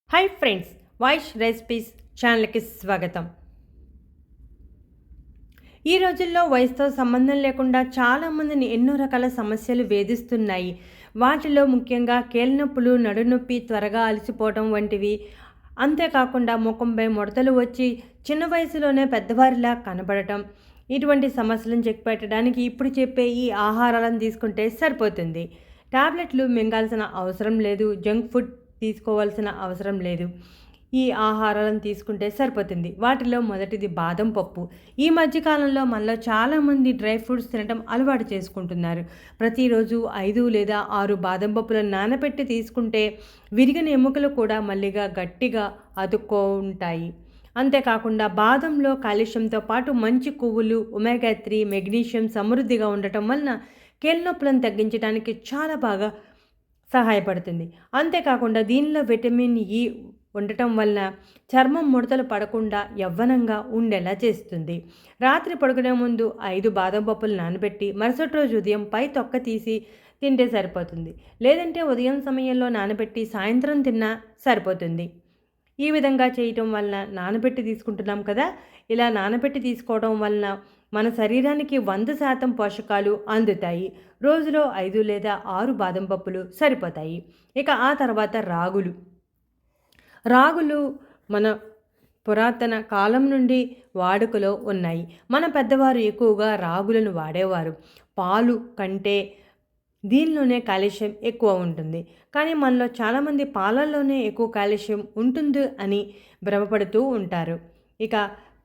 Hi friends, voice recipes ఛానల్కి స్వాగతం. ఈ రోజుల్లో వయసుతో సంబంధం లేకుండా చాలామందిని ఎన్నో రకాల సమస్యలు వేధిస్తున్నాయి. వాటిలో ముఖ్యంగా కీళ్ళనొప్పులు, నడునొప్పి, త్వరగా అలసిపోవడం వంటివి. అంతేకాకుండా ముఖంపై ముడతలు వచ్చి చిన్న వయసులోనే పెద్దవారిలా కనబడటం. ఇటువంటి సమస్యలను చెక్ పెట్టడానికి ఇప్పుడు చెప్పే ఈ ఆహారాలను తీసుకుంటే సరిపోతుంది. టాబ్లెట్లు మింగాల్సిన అవసరం లేదు, జంక్ ఫుడ్ తీసుకోవాల్సిన అవసరం లేదు. ఈ ఆహారాలను తీసుకుంటే సరిపోతుంది. వాటిలో మొదటిది బాదం పప్పు. ఈ మధ్యకాలంలో మనలో చాలామంది డ్రై ఫ్రూట్స్ తినడం అలవాటు చేసుకుంటున్నారు. ప్రతిరోజు 5 లేదా 6 బాదం పప్పులను నానబెట్టి తీసుకుంటే విరిగిన ఎముకలు కూడా మళ్ళీగా గట్టిగా అతుక్కుంటాయి. అంతేకాకుండా బాదంలో కాల్షియంతో పాటు మంచి కొవ్వులు, ఒమేగా 3, మెగ్నీషియం సమృద్ధిగా ఉండటం వలన కీళ్ళనొప్పులను తగ్గించడానికి చాలా బాగా సహాయపడుతుంది. అంతేకాకుండా దీనిలో విటమిన్ ఇ ఉండటం వలన చర్మం ముడతలు పడకుండా యవ్వనంగా ఉండేలా చేస్తుంది. రాత్రి పడుకునే ముందు 5 బాదం పప్పులు నానబెట్టి మరుసటి రోజు ఉదయం పై తొక్క తీసి తింటే సరిపోతుంది. లేదంటే ఉదయం సమయంలో నానబెట్టి సాయంత్రం తిన్నా సరిపోతుంది. ఈ విధంగా చేయటం వలన నానబెట్టి తీసుకుంటున్నాం కదా, ఇలా నానబెట్టి తీసుకోవడం వలన మన శరీరానికి 100% పోషకాలు అందుతాయి. రోజులో 5 లేదా 6 బాదం పప్పులు సరిపోతాయి. ఇక ఆ తర్వాత రాగులు మన పురాతన కాలం నుండి వాడుకలో ఉన్నాయి. మన పెద్దవారు ఎక్కువగా రాగులను వాడేవారు. పాలు కంటే దీనిలోనే కాల్షియం ఎక్కువ ఉంటుంది. కానీ మనలో చాలామంది పాలల్లోనే ఎక్కువ కాల్షియం ఉంటుంది అని భ్రమపడుతూ ఉంటారు. ఇక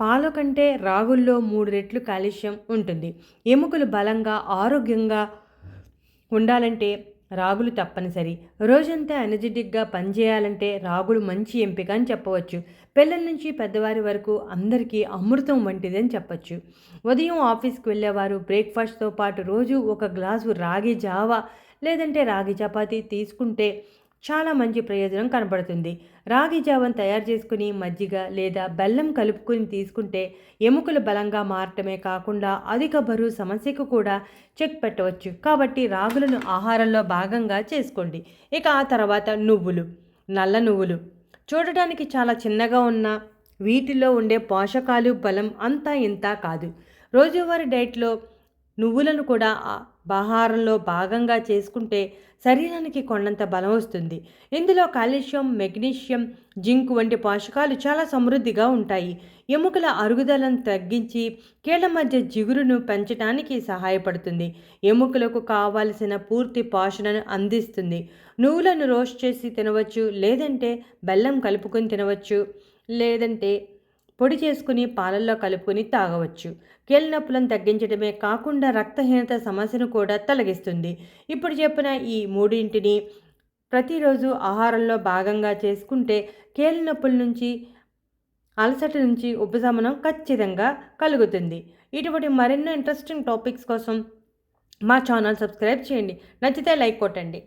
పాల కంటే రాగుల్లో 3 రెట్లు కాల్షియం ఉంటుంది. ఎముకలు బలంగా ఆరోగ్యంగా ఉండాలంటే రాగులు తప్పనిసరి. రోజంతా ఎనర్జెటిక్గా పనిచేయాలంటే రాగులు మంచి ఎంపిక అని చెప్పవచ్చు. పిల్లల నుంచి పెద్దవారి వరకు అందరికీ అమృతం వంటిదని చెప్పచ్చు. ఉదయం ఆఫీస్కి వెళ్ళేవారు బ్రేక్ఫాస్ట్తో పాటు రోజు ఒక గ్లాసు రాగి జావా లేదంటే రాగి చపాతీ తీసుకుంటే చాలా మంచి ప్రయోజనం కనబడుతుంది. రాగి జావను తయారు చేసుకుని మజ్జిగ లేదా బెల్లం కలుపుకొని తీసుకుంటే ఎముకలు బలంగా మారటమే కాకుండా అధిక బరువు సమస్యకు కూడా చెక్ పెట్టవచ్చు. కాబట్టి రాగులను ఆహారంలో భాగంగా చేసుకోండి. ఇక ఆ తర్వాత నల్ల నువ్వులు చూడటానికి చాలా చిన్నగా ఉన్న వీటిలో ఉండే పోషకాలు బలం అంతా ఇంత కాదు. రోజువారీ డైట్లో నువ్వులను కూడా ఆహారంలో భాగంగా చేసుకుంటే శరీరానికి కొండంత బలం వస్తుంది. ఇందులో కాల్షియం, మెగ్నీషియం, జింక్ వంటి పోషకాలు చాలా సమృద్ధిగా ఉంటాయి. ఎముకల అరుగుదలను తగ్గించి కీళ్ల మధ్య జిగురును పెంచడానికి సహాయపడుతుంది. ఎముకలకు కావలసిన పూర్తి పోషణను అందిస్తుంది. నువ్వులను రోస్ట్ చేసి తినవచ్చు, లేదంటే బెల్లం కలుపుకొని తినవచ్చు, లేదంటే పొడి చేసుకుని పాలల్లో కలుపుకొని తాగవచ్చు. కీళ్ళ నొప్పులను తగ్గించడమే కాకుండా రక్తహీనత సమస్యను కూడా తొలగిస్తుంది. ఇప్పుడు చెప్పిన ఈ మూడింటిని ప్రతిరోజు ఆహారంలో భాగంగా చేసుకుంటే కీళ్ళ నొప్పుల నుంచి, అలసట నుంచి ఉపశమనం ఖచ్చితంగా కలుగుతుంది. ఇటువంటి మరెన్నో ఇంట్రెస్టింగ్ టాపిక్స్ కోసం మా ఛానల్ సబ్స్క్రైబ్ చేయండి. నచ్చితే లైక్ కొట్టండి.